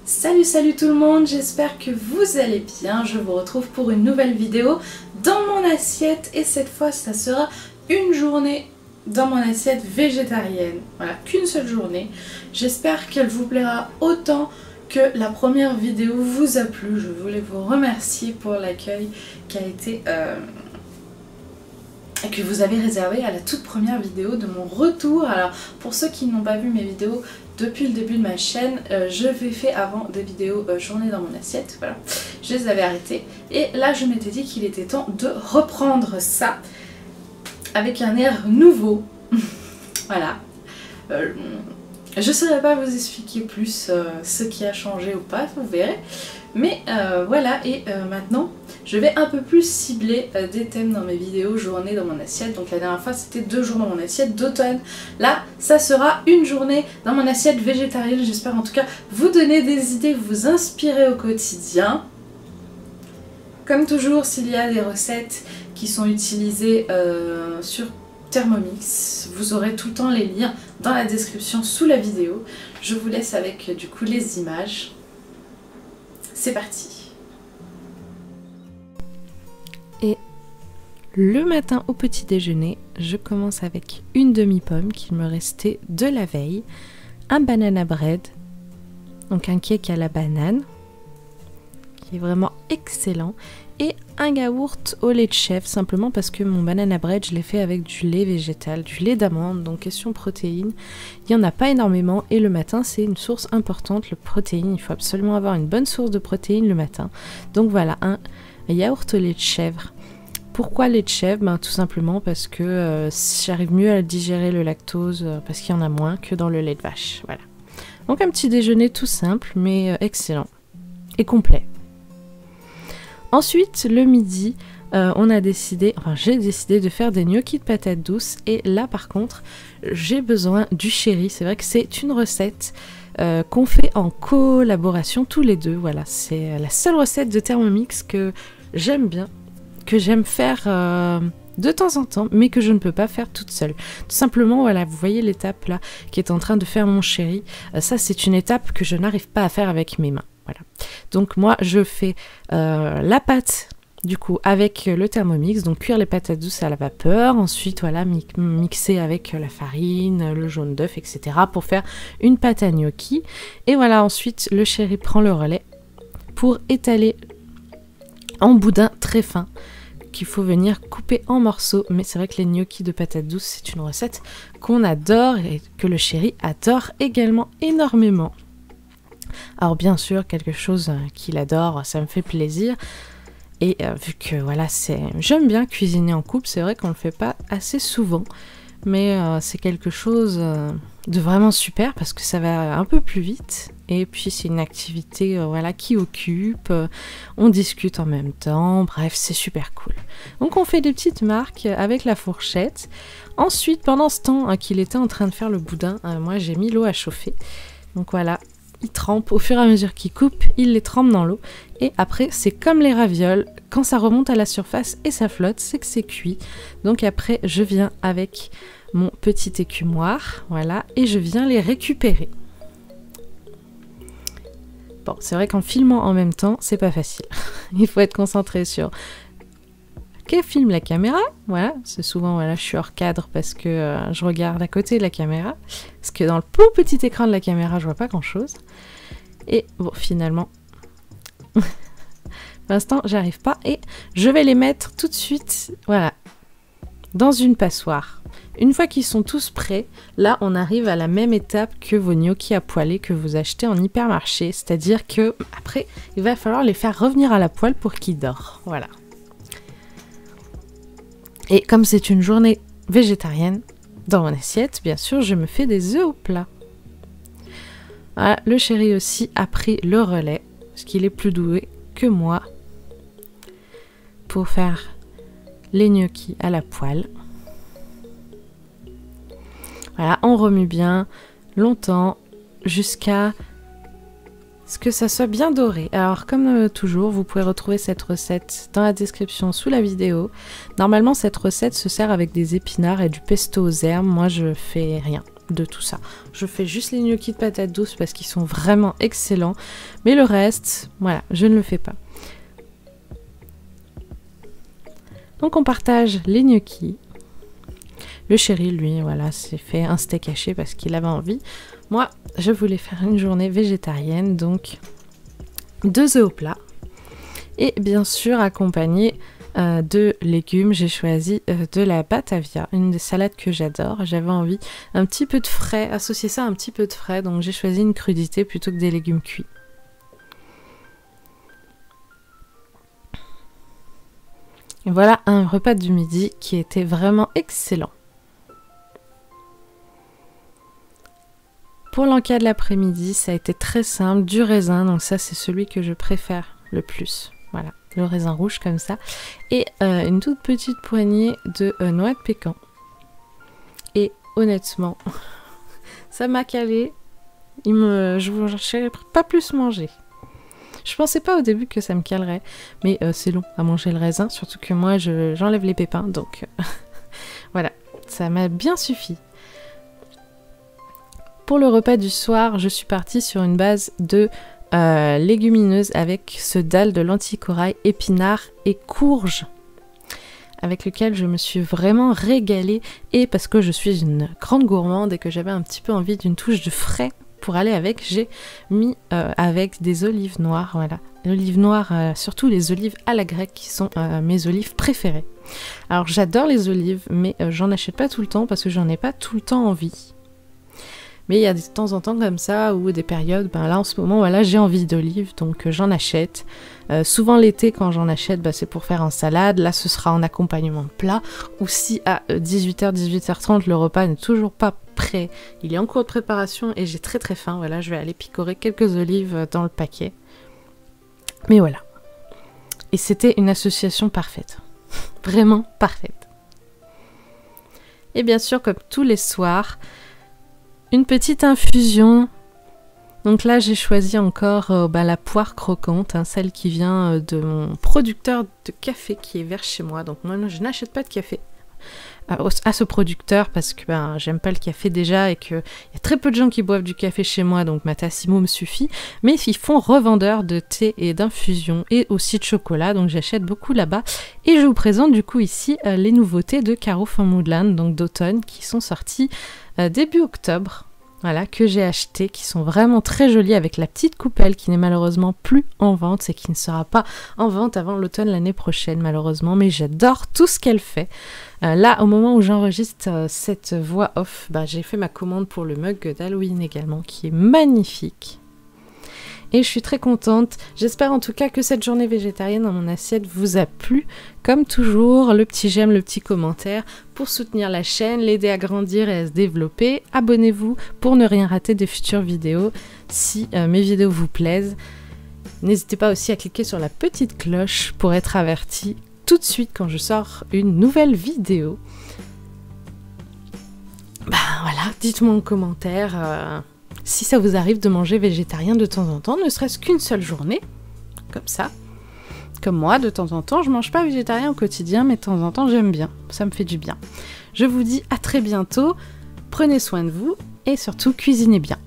Salut tout le monde, j'espère que vous allez bien. Je vous retrouve pour une nouvelle vidéo dans mon assiette et cette fois ça sera une journée dans mon assiette végétarienne. Voilà, qu'une seule journée. J'espère qu'elle vous plaira autant que la première vidéo vous a plu. Je voulais vous remercier pour l'accueil qui a été... que vous avez réservé à la toute première vidéo de mon retour. Alors pour ceux qui n'ont pas vu mes vidéos depuis le début de ma chaîne, je fait avant des vidéos journée dans mon assiette, voilà, je les avais arrêtées et là je m'étais dit qu'il était temps de reprendre ça avec un air nouveau. Voilà, je ne saurais pas vous expliquer plus ce qui a changé ou pas, vous verrez, mais voilà. Et maintenant je vais un peu plus cibler des thèmes dans mes vidéos journée dans mon assiette. Donc la dernière fois c'était 2 jours dans mon assiette d'automne. Là ça sera une journée dans mon assiette végétarienne. J'espère en tout cas vous donner des idées, vous inspirer au quotidien. Comme toujours, s'il y a des recettes qui sont utilisées sur Thermomix, vous aurez tout le temps les liens dans la description sous la vidéo. Je vous laisse avec du coup les images. C'est parti. Et le matin au petit déjeuner, je commence avec une demi-pomme qui me restait de la veille, un banana bread, donc un cake à la banane, qui est vraiment excellent, et un yaourt au lait de chèvre, simplement parce que mon banana bread, je l'ai fait avec du lait végétal, du lait d'amande, donc question protéines. Il n'y en a pas énormément, et le matin, c'est une source importante, le protéine. Il faut absolument avoir une bonne source de protéines le matin. Donc voilà, un yaourt au lait de chèvre. Pourquoi lait de chèvre? Ben, tout simplement parce que j'arrive mieux à digérer le lactose, parce qu'il y en a moins que dans le lait de vache. Voilà. Donc un petit déjeuner tout simple, mais excellent et complet. Ensuite, le midi, j'ai décidé de faire des gnocchis de patates douces. Et là, par contre, j'ai besoin du chéri. C'est vrai que c'est une recette qu'on fait en collaboration tous les deux. Voilà, c'est la seule recette de Thermomix que j'aime bien, que j'aime faire de temps en temps, mais que je ne peux pas faire toute seule. Tout simplement, voilà, vous voyez l'étape là qui est en train de faire mon chéri. Ça, c'est une étape que je n'arrive pas à faire avec mes mains. Voilà. Donc moi, je fais la pâte du coup avec le Thermomix, donc cuire les patates douces à la vapeur, ensuite voilà, mixer avec la farine, le jaune d'œuf, etc. pour faire une pâte à gnocchi. Et voilà, ensuite le chéri prend le relais pour étaler en boudin très fin qu'il faut venir couper en morceaux. Mais c'est vrai que les gnocchis de patates douces, c'est une recette qu'on adore et que le chéri adore également énormément. Alors bien sûr, quelque chose qu'il adore, ça me fait plaisir. Et vu que voilà, j'aime bien cuisiner en couple, c'est vrai qu'on le fait pas assez souvent. Mais c'est quelque chose de vraiment super parce que ça va un peu plus vite. Et puis c'est une activité voilà, qui occupe, on discute en même temps, bref, c'est super cool. Donc on fait des petites marques avec la fourchette. Ensuite, pendant ce temps qu'il était en train de faire le boudin, moi j'ai mis l'eau à chauffer. Donc voilà, il trempe, au fur et à mesure qu'il coupe, il les trempe dans l'eau. Et après, c'est comme les ravioles, quand ça remonte à la surface et ça flotte, c'est que c'est cuit. Donc après, je viens avec mon petit écumoire, voilà, et je viens les récupérer. Bon, c'est vrai qu'en filmant en même temps, c'est pas facile. Il faut être concentré sur que filme la caméra, voilà, c'est souvent, voilà, je suis hors cadre parce que je regarde à côté de la caméra, parce que dans le tout petit écran de la caméra, je vois pas grand chose. Et bon, finalement, pour l'instant, j'arrive pas, et je vais les mettre tout de suite, voilà, dans une passoire. Une fois qu'ils sont tous prêts, là, on arrive à la même étape que vos gnocchis à poêler que vous achetez en hypermarché, c'est-à-dire que après, il va falloir les faire revenir à la poêle pour qu'ils dorent, voilà. Et comme c'est une journée végétarienne, dans mon assiette, bien sûr, je me fais des œufs au plat. Voilà, le chéri aussi a pris le relais, parce qu'il est plus doué que moi pour faire les gnocchis à la poêle. Voilà, on remue bien longtemps jusqu'à ce que ça soit bien doré. Alors comme toujours, vous pouvez retrouver cette recette dans la description sous la vidéo. Normalement, cette recette se sert avec des épinards et du pesto aux herbes. Moi, je fais rien. de tout ça. Je fais juste les gnocchis de patates douces parce qu'ils sont vraiment excellents. Mais le reste, voilà, je ne le fais pas. Donc on partage les gnocchis. Le chéri, lui, voilà, s'est fait un steak haché parce qu'il avait envie. Moi, je voulais faire une journée végétarienne, donc 2 œufs au plat. Et bien sûr, accompagné de légumes, j'ai choisi de la Batavia, une des salades que j'adore. J'avais envie un petit peu de frais, associer ça à un petit peu de frais, donc j'ai choisi une crudité plutôt que des légumes cuits. Et voilà un repas du midi qui était vraiment excellent. Pour l'encas de l'après-midi, ça a été très simple, du raisin, donc ça c'est celui que je préfère le plus. Voilà, le raisin rouge comme ça. Et une toute petite poignée de noix de pécan. Et honnêtement, ça m'a calé. Je ne sais pas plus manger. Je pensais pas au début que ça me calerait, mais c'est long à manger le raisin, surtout que moi j'enlève les pépins, donc voilà, ça m'a bien suffi. Pour le repas du soir, je suis partie sur une base de légumineuses avec ce dalle de lentilles corail, épinards et courges, avec lequel je me suis vraiment régalée, et parce que je suis une grande gourmande et que j'avais un petit peu envie d'une touche de frais pour aller avec, j'ai mis avec des olives noires, voilà. L'olive noire, surtout les olives à la grecque qui sont mes olives préférées. Alors j'adore les olives, mais j'en achète pas tout le temps parce que j'en ai pas tout le temps envie. Mais il y a de temps en temps comme ça, ou des périodes, ben là en ce moment, voilà, j'ai envie d'olives, donc j'en achète. Souvent l'été, quand j'en achète, ben, c'est pour faire en salade. Là, ce sera en accompagnement de plat. Ou si à 18h, 18h30, le repas n'est toujours pas prêt, il est en cours de préparation et j'ai très très faim, voilà, je vais aller picorer quelques olives dans le paquet. Mais voilà. Et c'était une association parfaite. Vraiment parfaite. Et bien sûr, comme tous les soirs, une petite infusion. Donc là, j'ai choisi encore la poire croquante, hein, celle qui vient de mon producteur de café qui est vers chez moi. Donc moi, je n'achète pas de café à ce producteur parce que j'aime pas le café déjà et qu'il y a très peu de gens qui boivent du café chez moi, donc ma Tassimo me suffit. Mais ils font revendeur de thé et d'infusion et aussi de chocolat, donc j'achète beaucoup là-bas. Et je vous présente du coup ici les nouveautés de Caro van Moodlaan, donc d'automne, qui sont sorties début octobre. Voilà, que j'ai acheté, qui sont vraiment très jolies avec la petite coupelle qui n'est malheureusement plus en vente et qui ne sera pas en vente avant l'automne l'année prochaine malheureusement, mais j'adore tout ce qu'elle fait. Là, au moment où j'enregistre cette voix off, j'ai fait ma commande pour le mug d'Halloween également, qui est magnifique. Et je suis très contente. J'espère en tout cas que cette journée végétarienne dans mon assiette vous a plu. Comme toujours, le petit j'aime, le petit commentaire pour soutenir la chaîne, l'aider à grandir et à se développer. Abonnez-vous pour ne rien rater des futures vidéos si mes vidéos vous plaisent. N'hésitez pas aussi à cliquer sur la petite cloche pour être averti tout de suite quand je sors une nouvelle vidéo. Voilà, dites-moi en commentaire si ça vous arrive de manger végétarien de temps en temps, ne serait-ce qu'une seule journée, comme ça. Comme moi, de temps en temps, je mange pas végétarien au quotidien, mais de temps en temps, j'aime bien. Ça me fait du bien. Je vous dis à très bientôt, prenez soin de vous et surtout cuisinez bien.